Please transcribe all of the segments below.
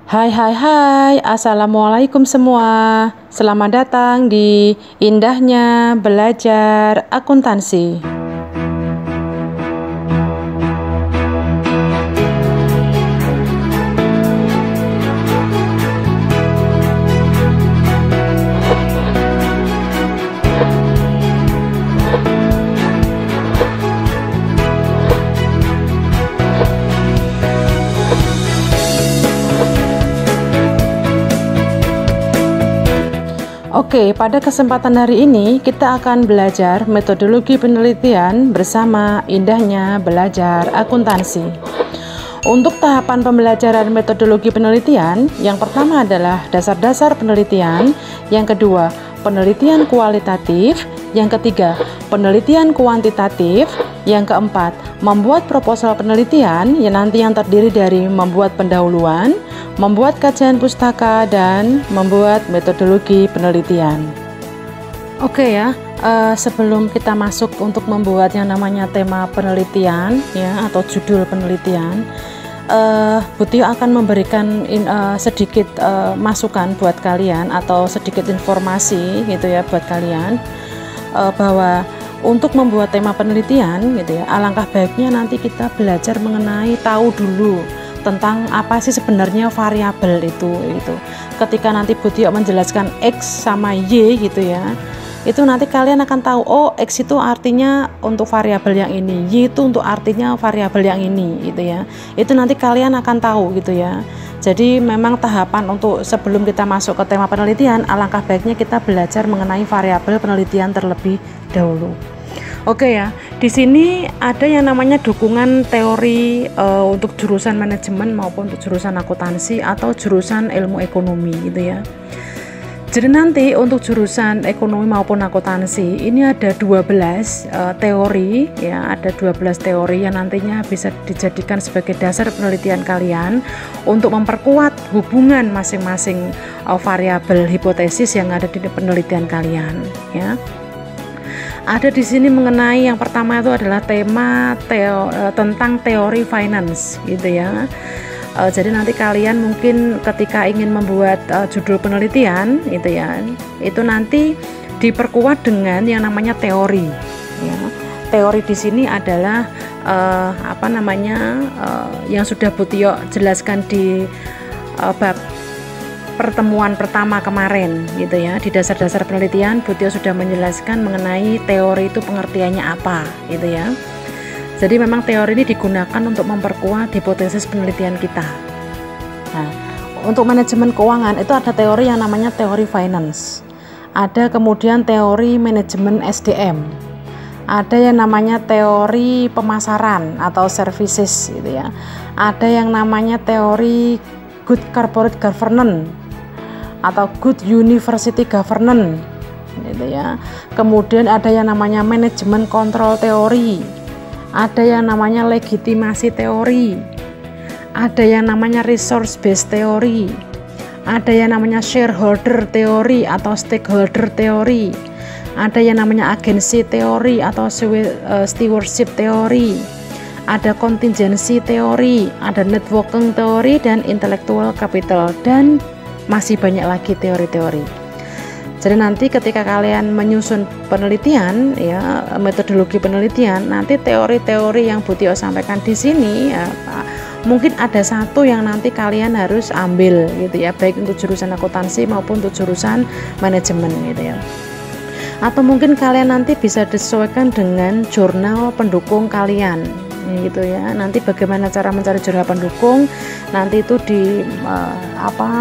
Hai hai hai, Assalamualaikum semua. Selamat datang di Indahnya Belajar Akuntansi. Oke, pada kesempatan hari ini kita akan belajar metodologi penelitian bersama Indahnya Belajar Akuntansi. Untuk tahapan pembelajaran metodologi penelitian, yang pertama adalah dasar-dasar penelitian, yang kedua penelitian kualitatif, yang ketiga penelitian kuantitatif, yang keempat membuat proposal penelitian yang terdiri dari membuat pendahuluan, membuat kajian pustaka, dan membuat metodologi penelitian. Oke ya, sebelum kita masuk untuk membuat yang namanya tema penelitian ya atau judul penelitian, Bu Tio akan memberikan sedikit masukan buat kalian atau sedikit informasi gitu ya buat kalian, bahwa untuk membuat tema penelitian gitu ya, alangkah baiknya nanti kita belajar mengenai tahu dulu tentang apa sih sebenarnya variabel itu. Ketika nanti Bu Tio menjelaskan X sama Y gitu ya, itu nanti kalian akan tahu, oh X itu artinya untuk variabel yang ini, Y itu untuk artinya variabel yang ini gitu ya. Itu nanti kalian akan tahu gitu ya. Jadi memang tahapan untuk sebelum kita masuk ke tema penelitian, alangkah baiknya kita belajar mengenai variabel penelitian terlebih dahulu. Oke ya, di sini ada yang namanya dukungan teori untuk jurusan manajemen maupun untuk jurusan akuntansi atau jurusan ilmu ekonomi gitu ya. Jadi nanti untuk jurusan ekonomi maupun akuntansi ini ada 12 teori ya, ada 12 teori yang nantinya bisa dijadikan sebagai dasar penelitian kalian untuk memperkuat hubungan masing-masing variabel hipotesis yang ada di penelitian kalian ya. Ada di sini mengenai yang pertama itu adalah tema tentang teori finance gitu ya. Jadi nanti kalian mungkin ketika ingin membuat judul penelitian gitu ya, itu nanti diperkuat dengan yang namanya teori ya. Teori di sini adalah yang sudah Bu Tio jelaskan di bab pertemuan pertama kemarin gitu ya. Di dasar-dasar penelitian Bu Tio sudah menjelaskan mengenai teori itu pengertiannya apa gitu ya. Jadi memang teori ini digunakan untuk memperkuat hipotesis penelitian kita. Nah, untuk manajemen keuangan itu ada teori yang namanya teori finance. Ada kemudian teori manajemen SDM. Ada yang namanya teori pemasaran atau services gitu ya. Ada yang namanya teori good corporate governance atau good university governance gitu ya. Kemudian ada yang namanya manajemen kontrol teori, ada yang namanya legitimasi teori, ada yang namanya resource based teori, ada yang namanya shareholder teori atau stakeholder teori, ada yang namanya agensi teori atau stewardship teori, ada contingency teori, ada networking teori, dan intellectual capital, dan masih banyak lagi teori-teori. Jadi nanti ketika kalian menyusun penelitian ya, metodologi penelitian, nanti teori-teori yang Bu Tio sampaikan di sini ya, mungkin ada satu yang nanti kalian harus ambil gitu ya, baik untuk jurusan akuntansi maupun untuk jurusan manajemen gitu ya. Atau mungkin kalian nanti bisa disesuaikan dengan jurnal pendukung kalian gitu ya. Nanti bagaimana cara mencari jurnal pendukung nanti itu di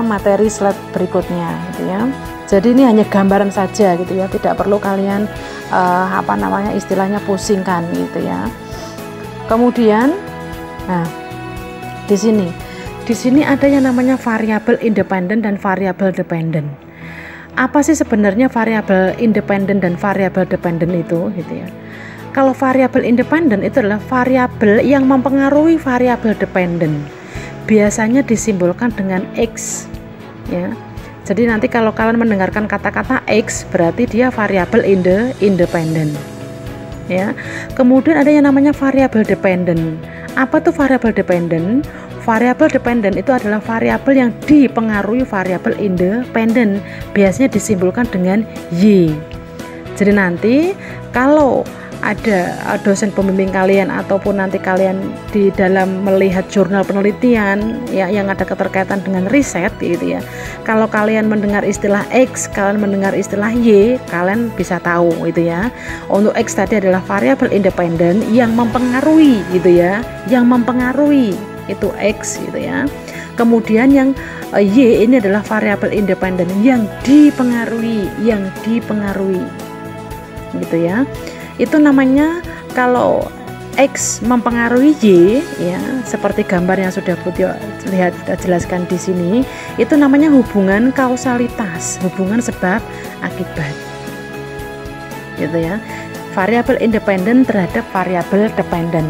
materi slide berikutnya gitu ya. Jadi ini hanya gambaran saja gitu ya, tidak perlu kalian istilahnya pusingkan gitu ya. Kemudian di sini ada yang namanya variabel independen dan variabel dependen. Apa sih sebenarnya variabel independen dan variabel dependen itu gitu ya? Kalau variabel independen itu adalah variabel yang mempengaruhi variabel dependen. Biasanya disimbolkan dengan X ya. Jadi nanti kalau kalian mendengarkan kata-kata X berarti dia variabel independen ya. Kemudian ada yang namanya variabel dependen. Apa tuh variabel dependen? variabel dependen itu adalah variabel yang dipengaruhi variabel independen, biasanya disimbolkan dengan Y. Jadi nanti kalau ada dosen pembimbing kalian ataupun nanti kalian di dalam melihat jurnal penelitian ya yang ada keterkaitan dengan riset gitu ya, kalau kalian mendengar istilah X, kalian mendengar istilah Y, kalian bisa tahu gitu ya. Untuk X tadi adalah variabel independen yang mempengaruhi gitu ya, yang mempengaruhi itu X gitu ya. Kemudian yang Y ini adalah variabel independen yang dipengaruhi gitu ya. Itu namanya kalau X mempengaruhi Y ya, seperti gambar yang sudah Putio lihat jelaskan di sini, itu namanya hubungan kausalitas, hubungan sebab akibat. Gitu ya. Variabel independen terhadap variabel dependen.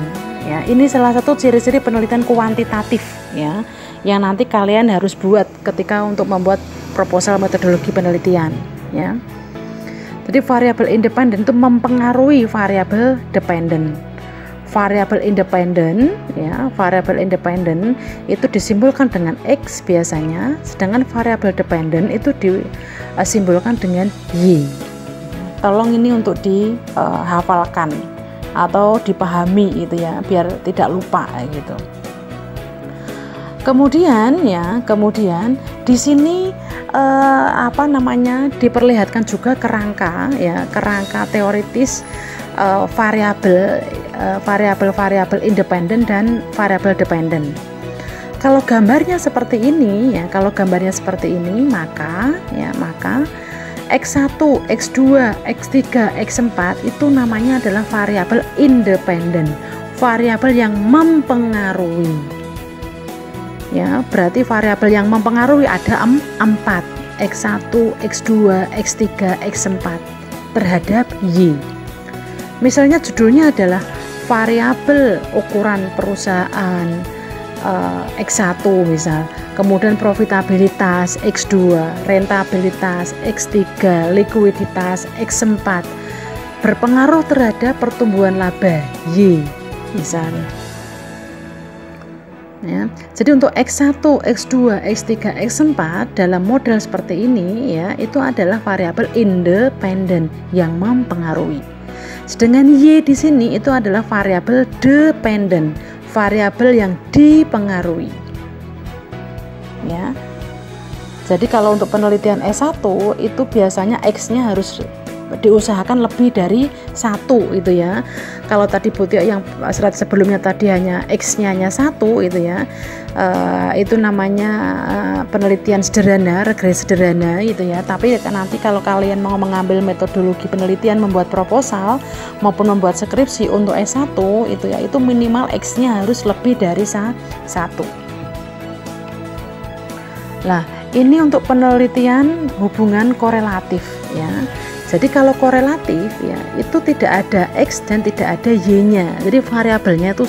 Ya, ini salah satu ciri-ciri penelitian kuantitatif ya, yang nanti kalian harus buat ketika untuk membuat proposal metodologi penelitian ya. Jadi variabel independen itu mempengaruhi variabel dependen. Variabel independen ya, variabel independen itu disimbolkan dengan X biasanya, sedangkan variabel dependen itu disimbolkan dengan Y. Tolong ini untuk dihafalkan atau dipahami gitu ya, biar tidak lupa gitu. Kemudian di sini diperlihatkan juga kerangka teoritis variabel independen dan variabel dependen. Kalau gambarnya seperti ini ya, maka X1, X2, X3, X4 itu namanya adalah variabel independen, variabel yang mempengaruhi. Ya, berarti variabel yang mempengaruhi ada 4, X1, X2, X3, X4 terhadap Y. Misalnya judulnya adalah variabel ukuran perusahaan X1 misal, kemudian profitabilitas X2, rentabilitas X3, likuiditas X4 berpengaruh terhadap pertumbuhan laba Y misalnya. Ya, jadi untuk X1, X2, X3, X4 dalam model seperti ini ya, itu adalah variabel independen yang mempengaruhi. Sedangkan Y di sini itu adalah variabel dependen, variabel yang dipengaruhi. Ya. Jadi kalau untuk penelitian S1 itu biasanya X-nya harus diusahakan lebih dari 1 itu ya. Kalau tadi Putio yang slide sebelumnya tadi hanya X-nya hanya 1 itu ya, itu namanya penelitian sederhana, regresi sederhana itu ya. Tapi nanti kalau kalian mau mengambil metodologi penelitian, membuat proposal maupun membuat skripsi untuk S1 itu ya, itu minimal X-nya harus lebih dari 1. Nah, ini untuk penelitian hubungan korelatif ya. Jadi kalau korelatif ya, itu tidak ada X dan tidak ada Y-nya. Jadi variabelnya itu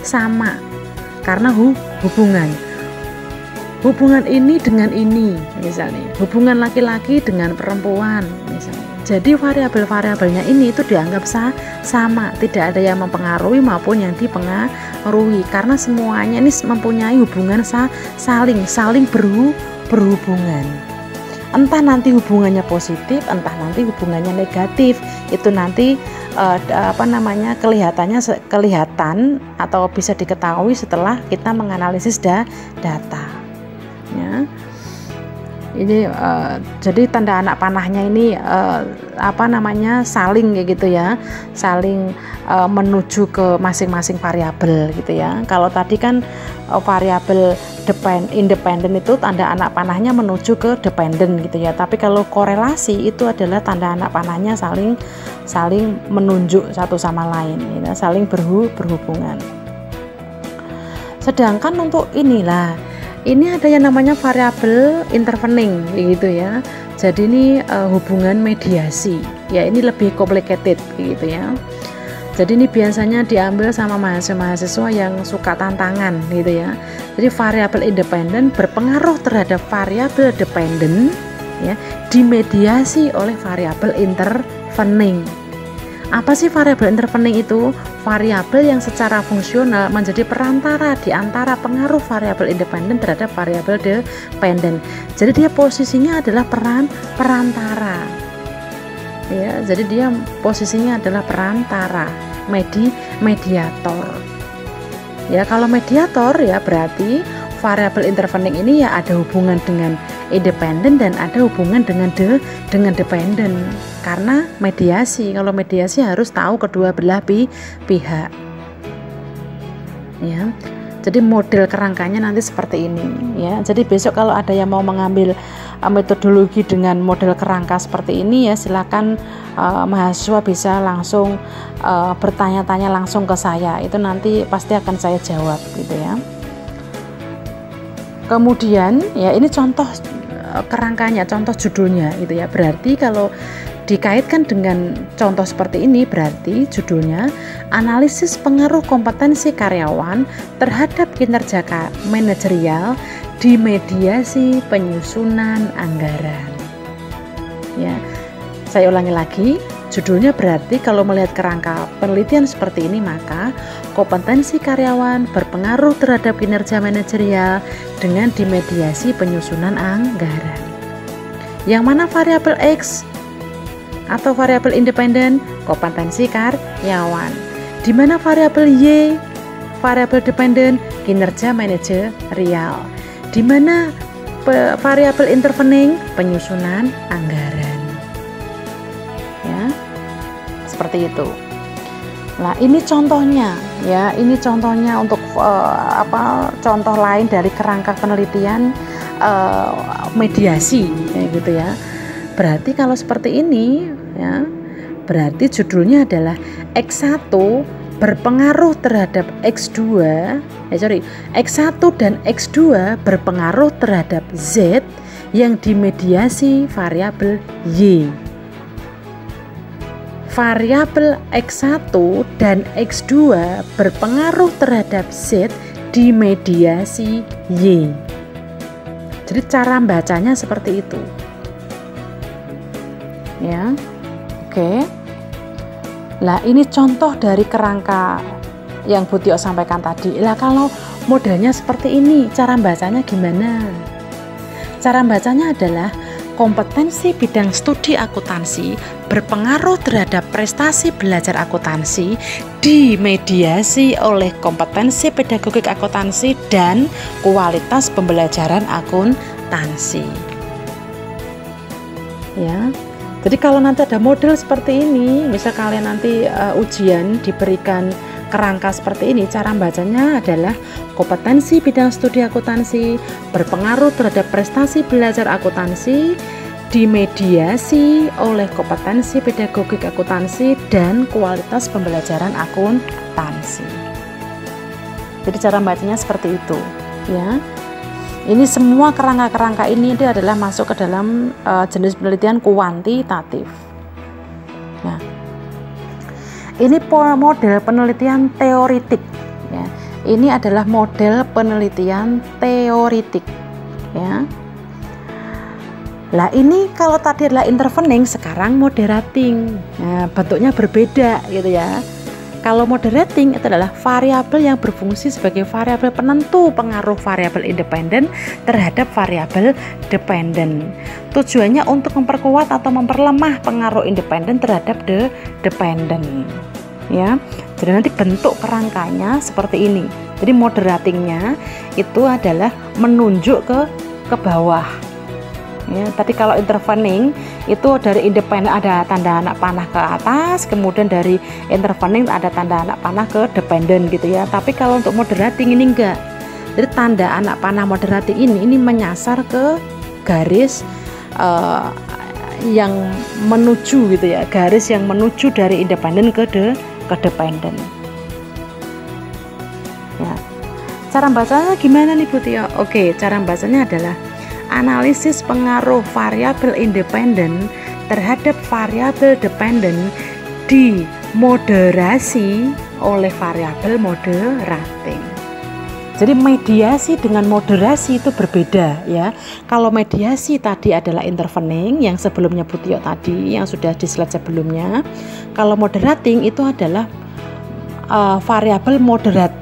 sama karena hubungan ini dengan ini misalnya, hubungan laki-laki dengan perempuan misalnya. Jadi variabel-variabelnya ini itu dianggap sama, tidak ada yang mempengaruhi maupun yang dipengaruhi, karena semuanya ini mempunyai hubungan saling berhubungan. Entah nanti hubungannya positif, entah nanti hubungannya negatif, itu nanti kelihatan atau bisa diketahui setelah kita menganalisis data. Ya. Ini jadi tanda anak panahnya ini saling kayak gitu ya, saling menuju ke masing-masing variabel gitu ya. Kalau tadi kan variabel independen itu tanda anak panahnya menuju ke dependen gitu ya. Tapi kalau korelasi itu adalah tanda anak panahnya saling menunjuk satu sama lain, gitu, saling berhubungan. Sedangkan untuk ini ada yang namanya variabel intervening gitu ya. Jadi ini hubungan mediasi ya, ini lebih complicated gitu ya. Jadi ini biasanya diambil sama mahasiswa yang suka tantangan gitu ya. Jadi variabel independen berpengaruh terhadap variabel dependen ya, dimediasi oleh variabel intervening. Apa sih variabel intervening itu? Variabel yang secara fungsional menjadi perantara di antara pengaruh variabel independen terhadap variabel dependen. Jadi dia posisinya adalah perantara. Ya, jadi dia posisinya adalah perantara, mediator. Ya, kalau mediator ya berarti variabel intervening ini ya ada hubungan dengan independen dan ada hubungan dengan dependen, karena mediasi. Kalau mediasi harus tahu kedua belah pihak. Ya. Jadi model kerangkanya nanti seperti ini ya. Jadi besok kalau ada yang mau mengambil metodologi dengan model kerangka seperti ini ya, silakan mahasiswa bisa langsung bertanya-tanya langsung ke saya. Itu nanti pasti akan saya jawab gitu ya. Kemudian ya ini contoh kerangkanya, contoh judulnya gitu ya. Berarti kalau dikaitkan dengan contoh seperti ini, berarti judulnya analisis pengaruh kompetensi karyawan terhadap kinerja manajerial di mediasi penyusunan anggaran. Ya, saya ulangi lagi, judulnya berarti kalau melihat kerangka penelitian seperti ini, maka kompetensi karyawan berpengaruh terhadap kinerja manajerial dengan dimediasi penyusunan anggaran. Yang mana variabel X atau variabel independen? Kompetensi karyawan. Di mana variabel Y? Variabel dependen, kinerja manajerial. Di mana variabel intervening? Penyusunan anggaran. Ya, seperti itu. Nah, ini contohnya ya, ini contohnya untuk contoh lain dari kerangka penelitian mediasi ya, gitu ya. Berarti kalau seperti ini ya, berarti judulnya adalah X1 berpengaruh terhadap X2, X1 dan X2 berpengaruh terhadap Z yang dimediasi variabel Y. Variabel X1 dan X2 berpengaruh terhadap Z dimediasi Y. Jadi cara bacanya seperti itu. Ya. Oke. Nah, ini contoh dari kerangka yang Bu Tio sampaikan tadi. Lah kalau modelnya seperti ini, cara bacanya gimana? Cara bacanya adalah kompetensi bidang studi akuntansi berpengaruh terhadap prestasi belajar akuntansi dimediasi oleh kompetensi pedagogik akuntansi dan kualitas pembelajaran akuntansi. Ya. Jadi kalau nanti ada model seperti ini, misal kalian nanti ujian diberikan kerangka seperti ini, cara bacanya adalah kompetensi bidang studi akuntansi berpengaruh terhadap prestasi belajar akuntansi dimediasi oleh kompetensi pedagogik akuntansi dan kualitas pembelajaran akuntansi. Jadi cara bacanya seperti itu, ya. Ini semua kerangka-kerangka ini adalah masuk ke dalam jenis penelitian kuantitatif. Nah, ini model penelitian teoritik. Ya. Ini adalah model penelitian teoritik. Ya. Lah ini kalau tadi adalah intervening, sekarang moderating. Nah, bentuknya berbeda gitu ya. Kalau moderating itu adalah variabel yang berfungsi sebagai variabel penentu pengaruh variabel independen terhadap variabel dependen. Tujuannya untuk memperkuat atau memperlemah pengaruh independen terhadap dependen. Ya, jadi nanti bentuk kerangkanya seperti ini. Jadi moderatingnya itu adalah menunjuk ke bawah. Ya, tadi kalau intervening itu dari independen ada tanda anak panah ke atas, kemudian dari intervening ada tanda anak panah ke dependen gitu ya. Tapi kalau untuk moderating ini enggak. Jadi tanda anak panah moderating ini menyasar ke garis yang menuju gitu ya, garis yang menuju dari independen ke dependen. Ya. Cara bacanya gimana nih Bu Tio? Oke, cara bacanya adalah analisis pengaruh variabel independen terhadap variabel dependen dimoderasi oleh variabel moderating. Jadi mediasi dengan moderasi itu berbeda ya. Kalau mediasi tadi adalah intervening yang sebelumnya Bu Tio tadi yang sudah di slide sebelumnya. Kalau moderating itu adalah variabel moderat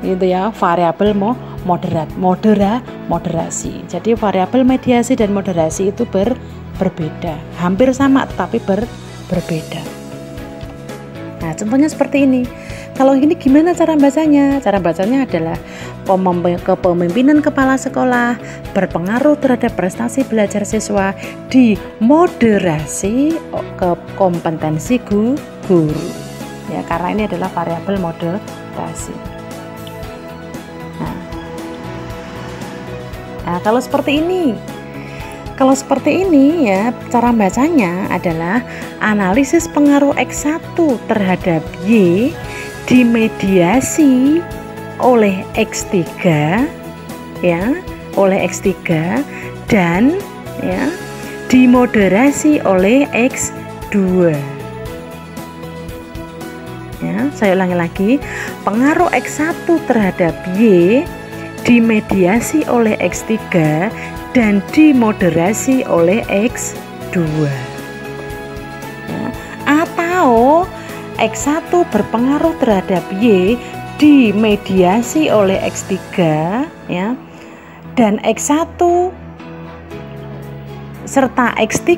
gitu ya, variabel moderasi. Jadi variabel mediasi dan moderasi itu berbeda, hampir sama tetapi berbeda. Nah, contohnya seperti ini. Kalau ini gimana cara bacanya? Cara bacanya adalah kepemimpinan kepala sekolah berpengaruh terhadap prestasi belajar siswa di moderasi ke kompetensi guru. Ya, karena ini adalah variabel moderasi. Nah, kalau seperti ini ya, cara bacanya adalah analisis pengaruh X1 terhadap Y dimediasi oleh X3 ya, dan ya dimoderasi oleh X2. Ya, saya ulangi lagi. Pengaruh X1 terhadap Y dimediasi oleh X3 dan dimoderasi oleh X2. Ya, atau X1 berpengaruh terhadap Y dimediasi oleh X3 ya, dan X1 serta X3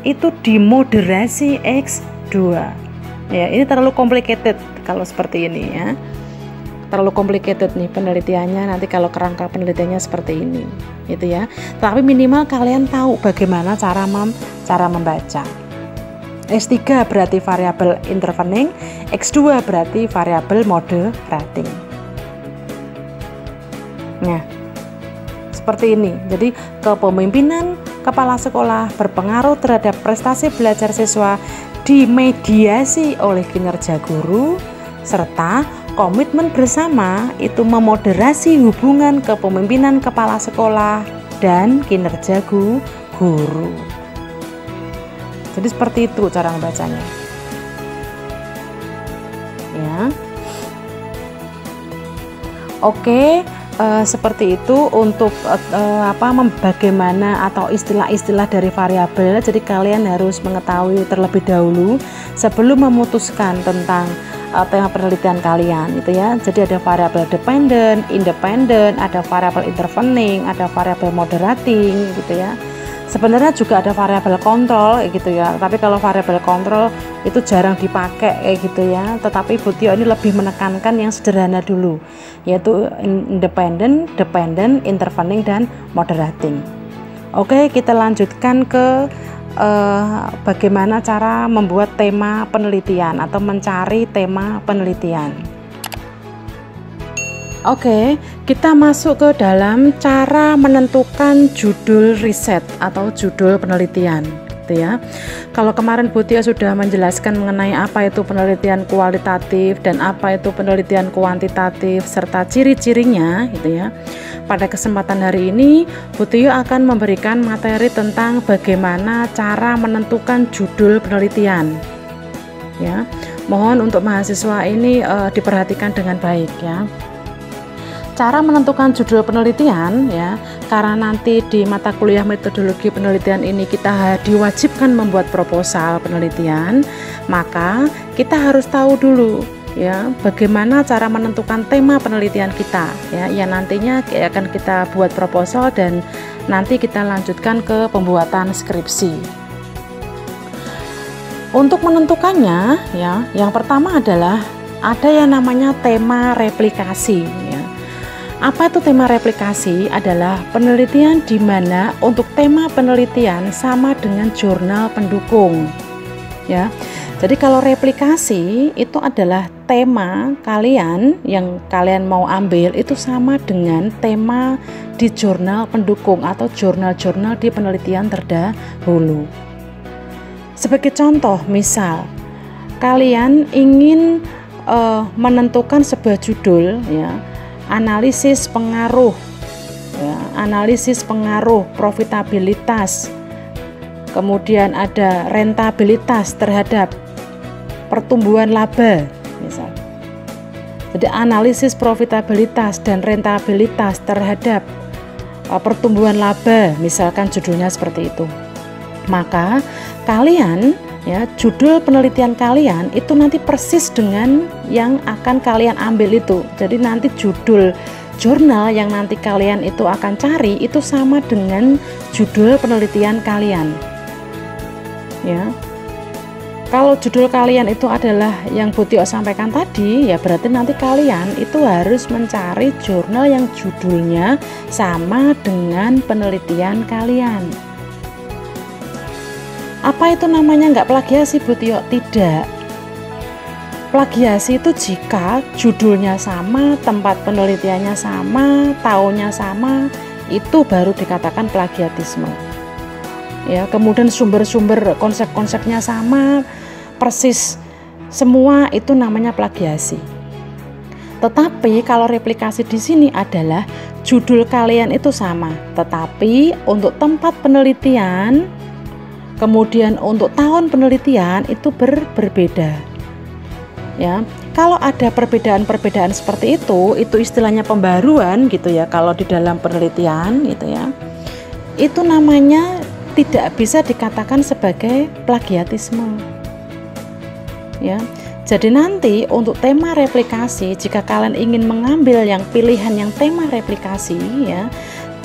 itu dimoderasi X2. Ya, ini terlalu complicated kalau seperti ini ya. Terlalu complicated nih penelitiannya, nanti kalau kerangka penelitiannya seperti ini gitu ya. Tapi minimal kalian tahu bagaimana cara membaca. X3 berarti variabel intervening, X2 berarti variabel moderating. Nah, seperti ini. Jadi kepemimpinan kepala sekolah berpengaruh terhadap prestasi belajar siswa dimediasi oleh kinerja guru, serta komitmen bersama itu memoderasi hubungan kepemimpinan kepala sekolah dan kinerja guru. Jadi seperti itu cara membacanya. Ya. Oke, seperti itu untuk bagaimana atau istilah-istilah dari variabel. Jadi kalian harus mengetahui terlebih dahulu sebelum memutuskan tentang tema penelitian kalian gitu ya. Jadi ada variabel dependent, independent, ada variabel intervening, ada variabel moderating gitu ya. Sebenarnya juga ada variabel kontrol gitu ya, tapi kalau variabel kontrol itu jarang dipakai kayak gitu ya. Tetapi Bu Tio ini lebih menekankan yang sederhana dulu, yaitu independent, dependent, intervening, dan moderating. Oke, kita lanjutkan ke bagaimana cara membuat tema penelitian atau mencari tema penelitian. Oke, kita masuk ke dalam cara menentukan judul riset atau judul penelitian, gitu ya. Kalau kemarin Bu Tio sudah menjelaskan mengenai apa itu penelitian kualitatif dan apa itu penelitian kuantitatif serta ciri-cirinya, gitu ya. Pada kesempatan hari ini, Bu Tio akan memberikan materi tentang bagaimana cara menentukan judul penelitian. Ya, mohon untuk mahasiswa ini diperhatikan dengan baik ya. Cara menentukan judul penelitian ya, karena nanti di mata kuliah metodologi penelitian ini kita diwajibkan membuat proposal penelitian, maka kita harus tahu dulu ya bagaimana cara menentukan tema penelitian kita ya, yang nantinya akan kita buat proposal dan nanti kita lanjutkan ke pembuatan skripsi. Untuk menentukannya ya, yang pertama adalah ada yang namanya tema replikasi ya. Apa itu tema replikasi? Adalah penelitian di mana untuk tema penelitian sama dengan jurnal pendukung. Ya. Jadi kalau replikasi itu adalah tema kalian yang kalian mau ambil itu sama dengan tema di jurnal pendukung atau jurnal-jurnal di penelitian terdahulu. Sebagai contoh, misal kalian ingin menentukan sebuah judul ya, analisis pengaruh ya, analisis pengaruh profitabilitas, kemudian ada rentabilitas terhadap pertumbuhan laba misal. Jadi analisis profitabilitas dan rentabilitas terhadap pertumbuhan laba, misalkan judulnya seperti itu. Maka kalian ya, judul penelitian kalian itu nanti persis dengan yang akan kalian ambil itu. Jadi nanti judul jurnal yang nanti kalian itu akan cari itu sama dengan judul penelitian kalian. Ya. Kalau judul kalian itu adalah yang Bu Tio sampaikan tadi, ya berarti nanti kalian itu harus mencari jurnal yang judulnya sama dengan penelitian kalian. Apa itu namanya nggak plagiasi, Bu Tio? Tidak. Plagiasi itu jika judulnya sama, tempat penelitiannya sama, tahunnya sama, itu baru dikatakan plagiatisme. Ya, kemudian sumber-sumber konsep-konsepnya sama, persis semua, itu namanya plagiasi. Tetapi kalau replikasi di sini adalah judul kalian itu sama, tetapi untuk tempat penelitian, kemudian untuk tahun penelitian itu berbeda. Ya, kalau ada perbedaan-perbedaan seperti itu istilahnya pembaruan gitu ya. Kalau di dalam penelitian gitu ya, itu namanya tidak bisa dikatakan sebagai plagiatisme. Ya, jadi nanti untuk tema replikasi, jika kalian ingin mengambil yang pilihan yang tema replikasi ya,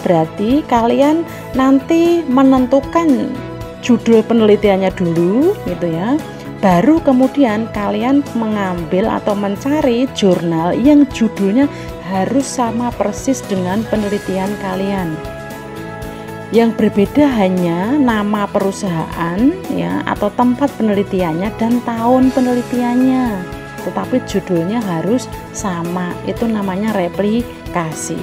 berarti kalian nanti menentukan judul penelitiannya dulu gitu ya, baru kemudian kalian mengambil atau mencari jurnal yang judulnya harus sama persis dengan penelitian kalian. Yang berbeda hanya nama perusahaan ya, atau tempat penelitiannya dan tahun penelitiannya, tetapi judulnya harus sama. Itu namanya replikasi.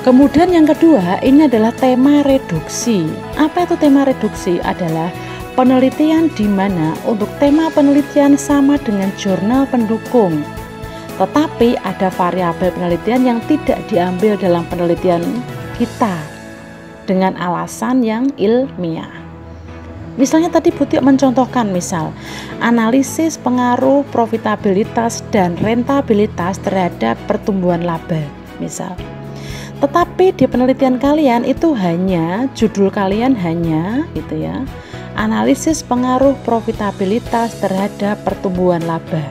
Kemudian yang kedua, ini adalah tema reduksi. Apa itu tema reduksi? Adalah penelitian di mana untuk tema penelitian sama dengan jurnal pendukung, tetapi ada variabel penelitian yang tidak diambil dalam penelitian kita dengan alasan yang ilmiah. Misalnya tadi Bu Tio mencontohkan misal analisis pengaruh profitabilitas dan rentabilitas terhadap pertumbuhan laba misal. Tetapi di penelitian kalian itu hanya judul kalian hanya gitu ya, analisis pengaruh profitabilitas terhadap pertumbuhan laba.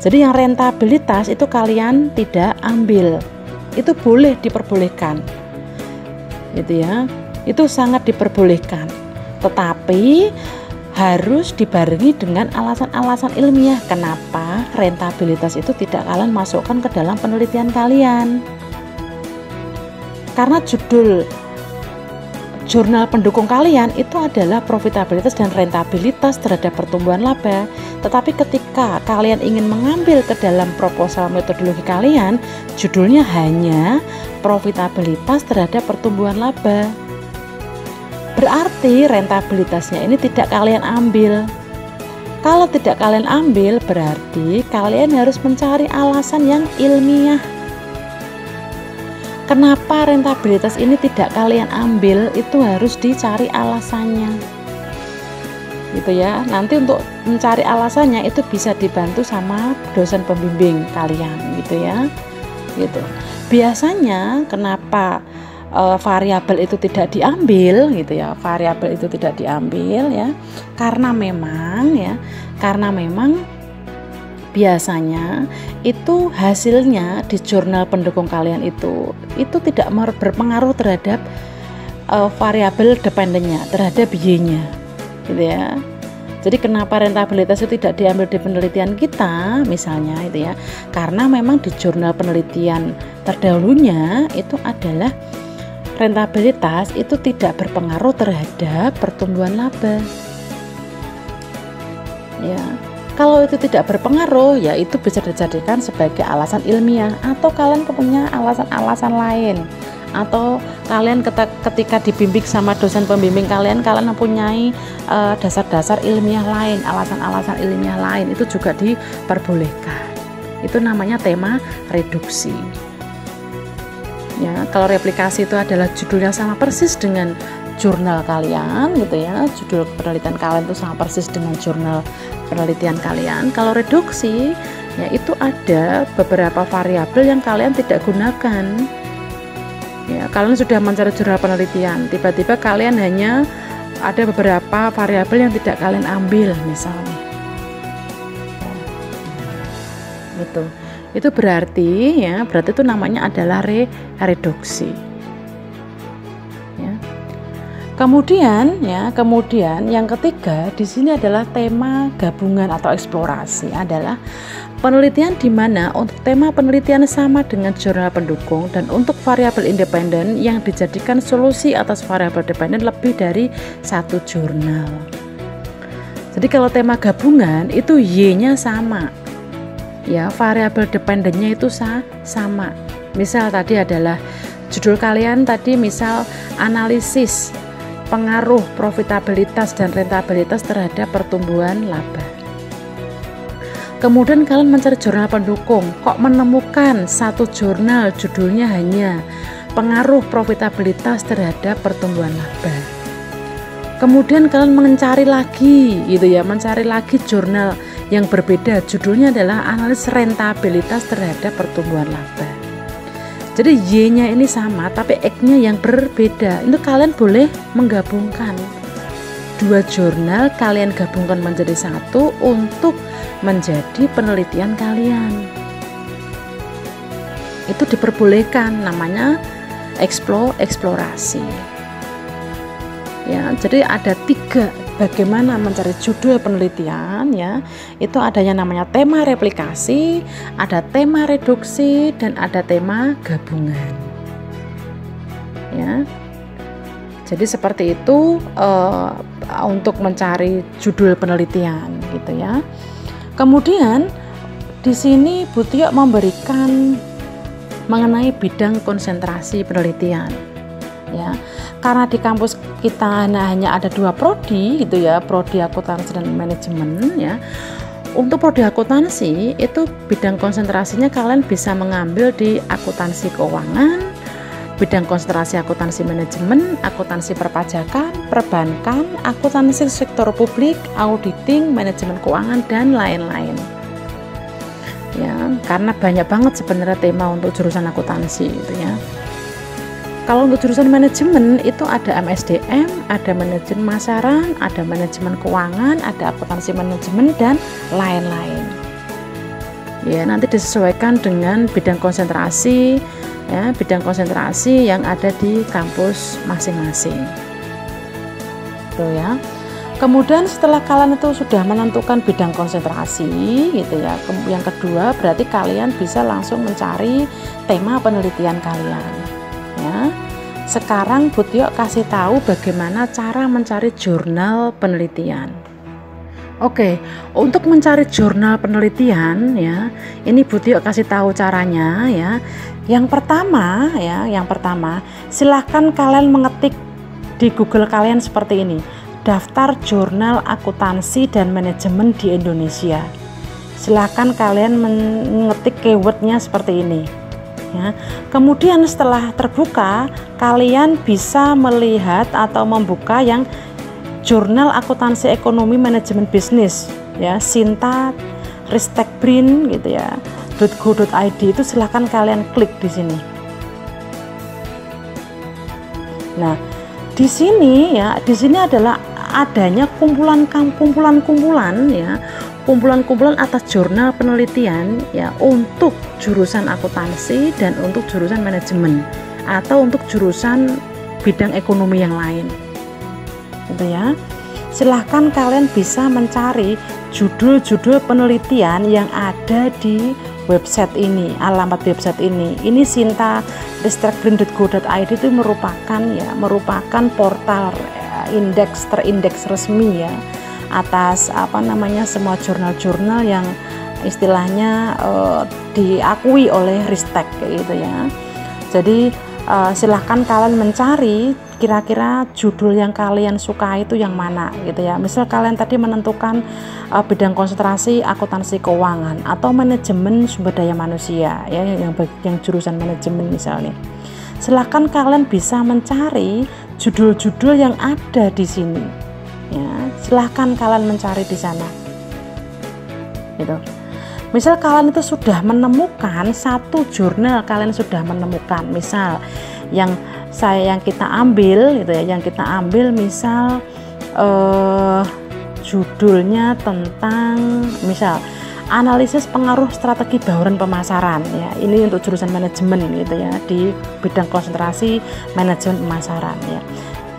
Jadi yang rentabilitas itu kalian tidak ambil. Itu boleh diperbolehkan. Gitu ya. Itu sangat diperbolehkan. Tetapi harus dibarengi dengan alasan-alasan ilmiah kenapa rentabilitas itu tidak kalian masukkan ke dalam penelitian kalian. Karena judul jurnal pendukung kalian itu adalah profitabilitas dan rentabilitas terhadap pertumbuhan laba. Tetapi ketika kalian ingin mengambil ke dalam proposal metodologi kalian, judulnya hanya profitabilitas terhadap pertumbuhan laba. Berarti rentabilitasnya ini tidak kalian ambil. Kalau tidak kalian ambil, berarti kalian harus mencari alasan yang ilmiah. Kenapa rentabilitas ini tidak kalian ambil, itu harus dicari alasannya. Gitu ya. Nanti untuk mencari alasannya itu bisa dibantu sama dosen pembimbing kalian gitu ya. Gitu. Biasanya kenapa variabel itu tidak diambil gitu ya. Variabel itu tidak diambil ya. Karena memang biasanya itu hasilnya di jurnal pendukung kalian itu tidak berpengaruh terhadap variabel dependennya, terhadap Y-nya gitu ya. Jadi kenapa rentabilitas itu tidak diambil di penelitian kita misalnya itu ya, karena memang di jurnal penelitian terdahulunya itu adalah rentabilitas itu tidak berpengaruh terhadap pertumbuhan laba ya. Kalau itu tidak berpengaruh, ya itu bisa dijadikan sebagai alasan ilmiah, atau kalian punya alasan-alasan lain, atau kalian ketika dibimbing sama dosen pembimbing kalian mempunyai dasar-dasar ilmiah lain, alasan-alasan ilmiah lain, itu juga diperbolehkan. Itu namanya tema reduksi. Ya, kalau replikasi itu adalah judulnya sama persis dengan jurnal kalian gitu ya, judul penelitian kalian itu sama persis dengan jurnal penelitian kalian. Kalau reduksi ya itu ada beberapa variabel yang kalian tidak gunakan ya. Kalian sudah mencari jurnal penelitian, tiba-tiba kalian hanya ada beberapa variabel yang tidak kalian ambil misalnya gitu. Itu berarti itu namanya adalah reduksi ya. Kemudian yang ketiga di sini adalah tema gabungan atau eksplorasi, adalah penelitian di mana untuk tema penelitian sama dengan jurnal pendukung dan untuk variabel independen yang dijadikan solusi atas variabel dependen lebih dari satu jurnal. Jadi kalau tema gabungan itu Y-nya sama ya, variabel dependennya itu sama. Misal tadi adalah judul kalian tadi misal analisis pengaruh profitabilitas dan rentabilitas terhadap pertumbuhan laba. Kemudian kalian mencari jurnal pendukung, kok menemukan satu jurnal judulnya hanya pengaruh profitabilitas terhadap pertumbuhan laba. Kemudian kalian mencari lagi gitu ya, mencari lagi jurnal yang berbeda, judulnya adalah analisis rentabilitas terhadap pertumbuhan laba. Jadi Y-nya ini sama tapi X-nya yang berbeda. Itu kalian boleh menggabungkan dua jurnal, kalian gabungkan menjadi satu untuk menjadi penelitian kalian. Itu diperbolehkan, namanya eksplorasi ya. Jadi ada tiga bagaimana mencari judul penelitian ya. Itu ada yang namanya tema replikasi, ada tema reduksi, dan ada tema gabungan ya. Jadi seperti itu untuk mencari judul penelitian gitu ya. Kemudian di sini Bu Tio memberikan mengenai bidang konsentrasi penelitian ya. Karena di kampus kita hanya ada dua prodi gitu ya, prodi akuntansi dan manajemen ya. Untuk prodi akuntansi itu bidang konsentrasinya kalian bisa mengambil di akuntansi keuangan, bidang konsentrasi akuntansi manajemen, akuntansi perpajakan, perbankan, akuntansi sektor publik, auditing, manajemen keuangan, dan lain-lain ya. Karena banyak banget sebenarnya tema untuk jurusan akuntansi itu ya. Kalau untuk jurusan manajemen itu ada MSDM, ada manajemen pemasaran, ada manajemen keuangan, ada akuntansi manajemen, dan lain-lain ya. Nanti disesuaikan dengan bidang konsentrasi ya, bidang konsentrasi yang ada di kampus masing-masing tuh ya. Kemudian setelah kalian itu sudah menentukan bidang konsentrasi gitu ya, yang kedua berarti kalian bisa langsung mencari tema penelitian kalian ya. Sekarang Bu Tio kasih tahu bagaimana cara mencari jurnal penelitian. Oke, untuk mencari jurnal penelitian ya, ini Bu Tio kasih tahu caranya ya. Yang pertama, silahkan kalian mengetik di Google kalian seperti ini, daftar jurnal akuntansi dan manajemen di Indonesia. Silahkan kalian mengetik keywordnya seperti ini ya. Kemudian setelah terbuka, kalian bisa melihat atau membuka yang jurnal akuntansi ekonomi manajemen bisnis ya, Sinta, Ristekbrin gitu ya, .go.id. Itu silahkan kalian klik di sini. Nah, di sini adalah adanya kumpulan-kumpulan ya, kumpulan atas jurnal penelitian ya, untuk jurusan akuntansi dan untuk jurusan manajemen atau untuk jurusan bidang ekonomi yang lain gitu ya. Silahkan kalian bisa mencari judul-judul penelitian yang ada di website ini, alamat website ini. Ini Sinta Ristekbrin.go.id itu merupakan portal terindeks resmi ya atas semua jurnal-jurnal yang istilahnya diakui oleh Ristek gitu ya. Jadi silahkan kalian mencari kira-kira judul yang kalian suka itu yang mana gitu ya. Misal kalian tadi menentukan bidang konsentrasi akuntansi keuangan atau manajemen sumber daya manusia ya, yang jurusan manajemen misalnya. Silahkan kalian bisa mencari judul-judul yang ada di sini. Ya, silahkan kalian mencari di sana. Gitu. Misal kalian itu sudah menemukan satu jurnal, kalian sudah menemukan, misal yang kita ambil, gitu ya, yang kita ambil, misal judulnya tentang, misal analisis pengaruh strategi bauran pemasaran, ya, ini untuk jurusan manajemen, gitu ya, di bidang konsentrasi manajemen pemasaran, ya.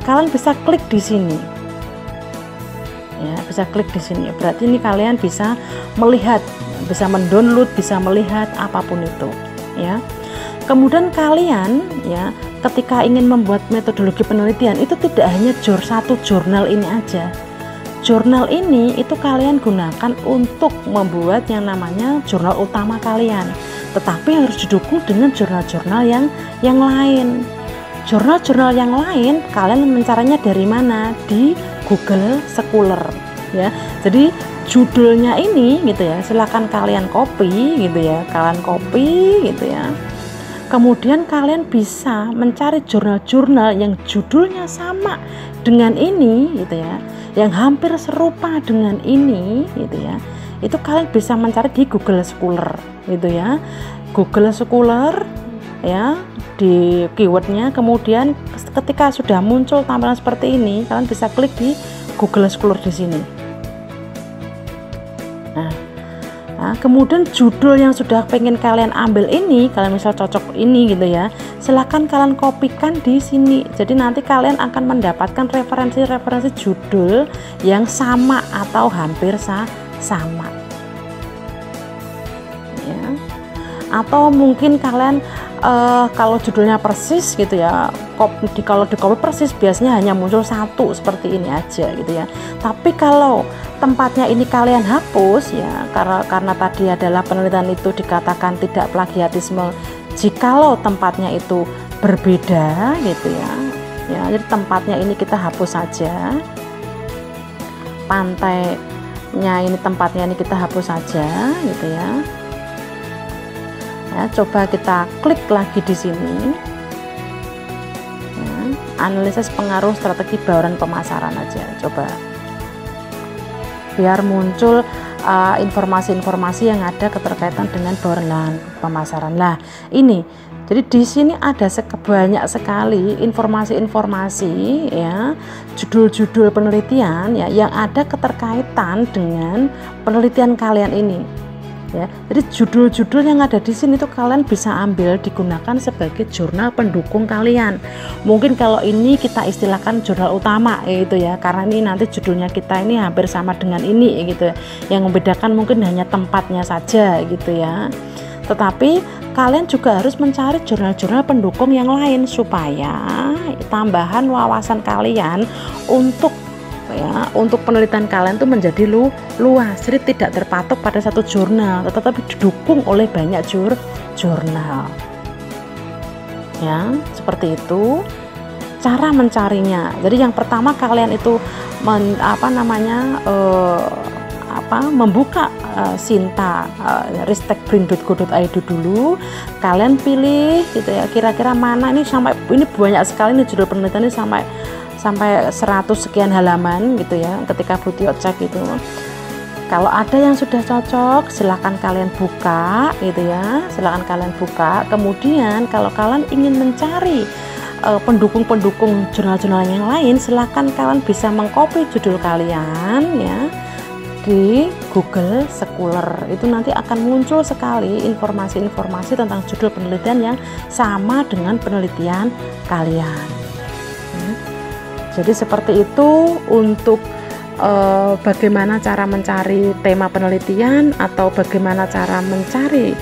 Kalian bisa klik di sini. Ya, bisa klik di sini. Berarti ini kalian bisa melihat, bisa mendownload, bisa melihat apapun itu, ya. Kemudian kalian, ya, ketika ingin membuat metodologi penelitian itu tidak hanya satu jurnal ini aja. Jurnal ini itu kalian gunakan untuk membuat yang namanya jurnal utama kalian, tetapi harus didukung dengan jurnal-jurnal yang lain. Jurnal-jurnal yang lain kalian mencarinya dari mana? Di Google Scholar, ya. Jadi judulnya ini, gitu ya, silakan kalian copy, gitu ya, kalian copy, gitu ya. Kemudian kalian bisa mencari jurnal-jurnal yang judulnya sama dengan ini, gitu ya, yang hampir serupa dengan ini, gitu ya. Itu kalian bisa mencari di Google Scholar, gitu ya. Google Scholar, ya, di keywordnya. Kemudian ketika sudah muncul tampilan seperti ini, kalian bisa klik di Google Scholar di sini. Nah, kemudian judul yang sudah pengen kalian ambil ini, kalian misal cocok ini, gitu ya, silahkan kalian kopikan di sini. Jadi nanti kalian akan mendapatkan referensi-referensi judul yang sama atau hampir sama, ya. Atau mungkin kalian kalau judulnya persis, gitu ya, kalau di copy persis biasanya hanya muncul satu seperti ini aja, gitu ya. Tapi kalau tempatnya ini kalian hapus, ya, karena tadi adalah penelitian itu dikatakan tidak plagiatisme jikalau tempatnya itu berbeda, gitu ya. Ya, jadi tempatnya ini kita hapus saja, pantainya ini, tempatnya ini kita hapus saja, gitu ya. Ya, coba kita klik lagi di sini, ya, analisis pengaruh strategi bauran pemasaran aja, coba biar muncul informasi-informasi yang ada keterkaitan dengan bauran pemasaran. Lah, ini jadi di sini ada banyak sekali informasi-informasi, ya, judul-judul penelitian, ya, yang ada keterkaitan dengan penelitian kalian ini. Ya, jadi judul-judul yang ada di sini tuh kalian bisa ambil, digunakan sebagai jurnal pendukung kalian. Mungkin kalau ini kita istilahkan jurnal utama, gitu ya, karena ini nanti judulnya kita ini hampir sama dengan ini, gitu. Yang membedakan mungkin hanya tempatnya saja, gitu ya. Tetapi kalian juga harus mencari jurnal-jurnal pendukung yang lain supaya tambahan wawasan kalian untuk, ya, untuk penelitian kalian tuh menjadi luas. Jadi tidak terpatok pada satu jurnal, tetapi didukung oleh banyak jurnal. Ya, seperti itu cara mencarinya. Jadi yang pertama kalian itu membuka Sinta ristekbrin.go.id dulu. Kalian pilih, gitu ya, kira-kira mana ini, ini banyak sekali nih judul penelitian ini, sampai 100 sekian halaman, gitu ya. Ketika Butio cek itu, kalau ada yang sudah cocok silahkan kalian buka, gitu ya, silahkan kalian buka. Kemudian kalau kalian ingin mencari pendukung-pendukung jurnal-jurnal yang lain, silahkan kalian bisa mengcopy judul kalian, ya, di Google Scholar. Itu nanti akan muncul sekali informasi-informasi tentang judul penelitian yang sama dengan penelitian kalian. Jadi seperti itu untuk bagaimana cara mencari tema penelitian atau bagaimana cara mencari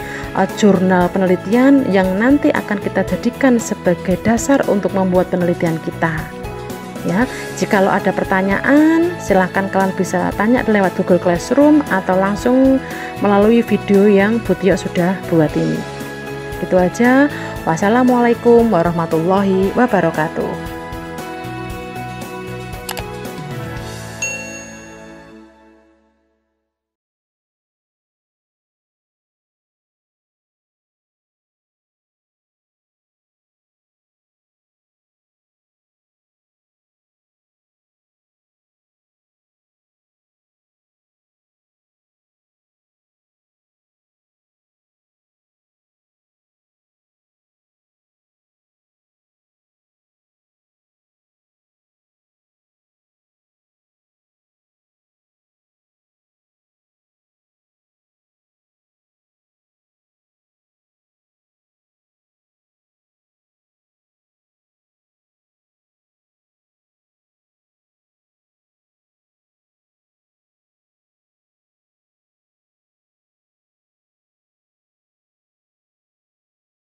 jurnal penelitian yang nanti akan kita jadikan sebagai dasar untuk membuat penelitian kita. Ya, jikalau ada pertanyaan silahkan kalian bisa tanya lewat Google Classroom atau langsung melalui video yang Butio sudah buat ini. Itu aja. Wassalamualaikum warahmatullahi wabarakatuh.